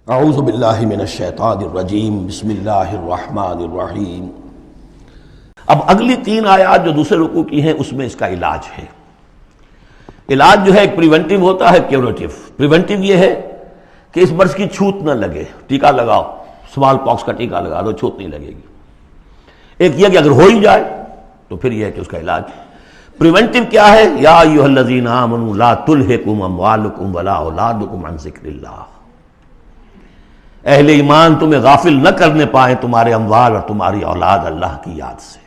اعوذ باللہ من الشیطان الرجیم بسم اللہ الرحمن الرحیم۔ اب اگلی 3 آیات جو دوسرے رکوع کی ہیں اس میں اس کا علاج ہے۔ علاج جو ہے ایک پریونٹیو ہوتا ہے، کیوریٹیو۔ پریونٹیو یہ ہے کہ اس مرض کی چھوت نہ لگے، ٹیکہ لگاؤ، اسمال پاکس کا ٹیکہ لگا دو، چھوت نہیں لگے گی۔ ایک یہ کہ اگر ہو ہی جائے تو پھر یہ ہے کہ اس کا علاج۔ پریونٹیو کیا ہے؟ یا ایھا الذین آمنوا لا تلھکم اموالکم ولا اولادکم عن ذکر اللہ۔ اہل ایمان تمہیں غافل نہ کرنے پائیں تمہارے اموال اور تمہاری اولاد اللہ کی یاد سے۔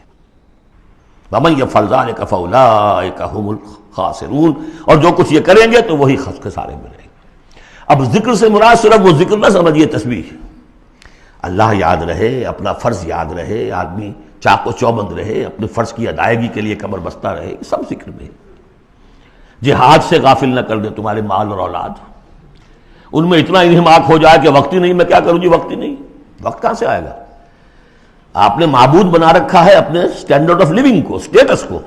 وَمَن يَفْعَلْ ذَلِكَ فَأُولَٰئِكَ هُمُ الْخَاسِرُونَ، اور جو کچھ یہ کریں گے تو وہی خسارے میں رہیں گے۔ اب ذکر سے مراد صرف وہ ذکر نہ سمجھیے تسبیح، اللہ یاد رہے، اپنا فرض یاد رہے، آدمی چاق و چوبند رہے، اپنے فرض کی ادائیگی کے لیے کمر بستہ رہے، سب ذکر میں۔ جہاد سے غافل نہ کر دیں تمہارے مال اور اولاد، ان میں اتنا انہماک ہو جائے کہ وقت ہی نہیں، میں کیا کروں جی، وقت ہی نہیں۔ وقت کہاں سے آئے گا؟ آپ نے معبود بنا رکھا ہے اپنے سٹینڈرڈ آف لیونگ کو، سٹیٹس کو۔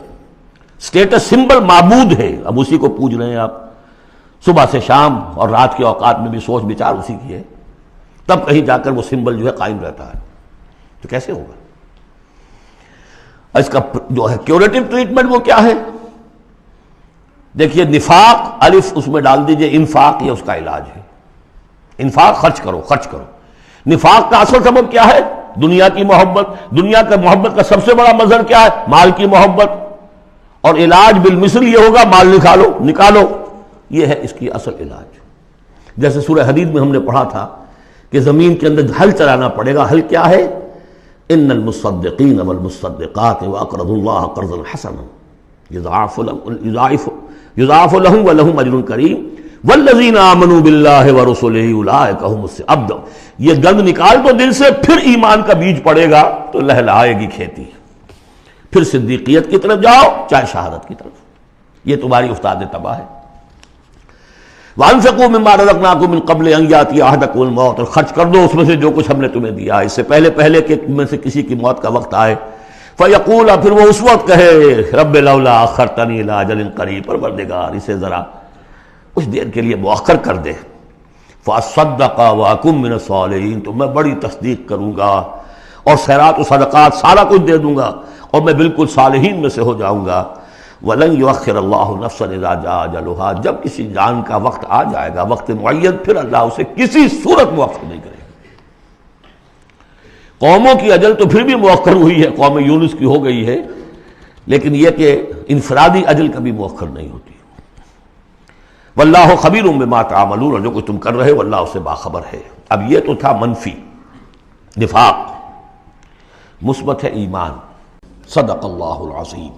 سٹیٹس سمبل معبود ہے، اب اسی کو پوج رہے ہیں آپ صبح سے شام، اور رات کے اوقات میں بھی سوچ بچار اسی کی ہے، تب کہیں جا کر وہ سمبل جو ہے قائم رہتا ہے، تو کیسے ہوگا؟ اس کا جو ہے کیوریٹو ٹریٹمنٹ وہ کیا ہے؟ دیکھیے، نفاق الف اس میں ڈال دیجئے، انفاق یہ اس کا علاج ہے۔ انفاق، خرچ کرو، خرچ کرو۔ نفاق کا اصل سبب کیا ہے؟ دنیا کی محبت۔ دنیا کا محبت کا سب سے بڑا مظہر کیا ہے؟ مال کی محبت۔ اور علاج بالمثل یہ ہوگا، مال نکالو، یہ ہے اس کی اصل علاج۔ جیسے سورہ حدید میں ہم نے پڑھا تھا کہ زمین کے اندر ہل چلانا پڑے گا۔ ہل کیا ہے؟ ان المصدقین والمصدقات واقرضوا اللہ قرضا حسنا یضاعف لهم ولهم اجر کریم والذین آمنوا باللہ ورسلہ اولئک هم الصادقون۔ یہ گند نکال دو دل سے، پھر ایمان کا بیج پڑے گا تو لہلائے گی کھیتی، پھر صدیقیت کی طرف جاؤ، چاہے شہادت کی طرف۔ یہ تمہاری افتاد تباہ ہے۔ وَأَنفِقُوا مِمَّا رَزَقْنَاكُم مِّن قَبْلِ أَن يَأْتِيَ أَحَدَكُمُ الْمَوْتُ، اور خرچ کر دو اس میں سے جو کچھ ہم نے تمہیں دیا، اس سے پہلے کہ تم میں سے کسی کی موت کا وقت آئے۔ فَيَقُولَ، پھر وہ اس وقت کہے، رب لولا أَخَّرْتَنِي إِلَىٰ أَجَلٍ قَرِيبٍ، پروردگار اسے ذرا کچھ دیر کے لیے مؤخر کر دے۔ فَأَصَّدَّقَ وَأَكُن مِّنَ الصَّالِحِينَ، تو میں بڑی تصدیق کروں گا اور خیرات و صدقات سارا کچھ دے دوں گا، اور میں بالکل صالحین میں سے ہو جاؤں گا۔ وَلَن يُؤَخِّرَ اللَّهُ نَفْسًا إِذَا جَاءَ أَجَلُهَا، جب کسی جان کا وقت آ جائے گا، وقت معین، پھر اللہ اسے کسی صورت مؤخر نہیں کرے گا۔ قوموں کی اجل تو پھر بھی مؤخر ہوئی ہے، قوم یونس کی ہو گئی ہے، لیکن یہ کہ انفرادی اجل کبھی مؤخر نہیں ہوتی۔ واللہ خبیر بما تعملون، اور جو کچھ تم کر رہے ہو اللہ اس سے باخبر ہے۔ اب یہ تو تھا منفی، نفاق۔ مثبت ہے ایمان۔ صدق اللہ العظیم۔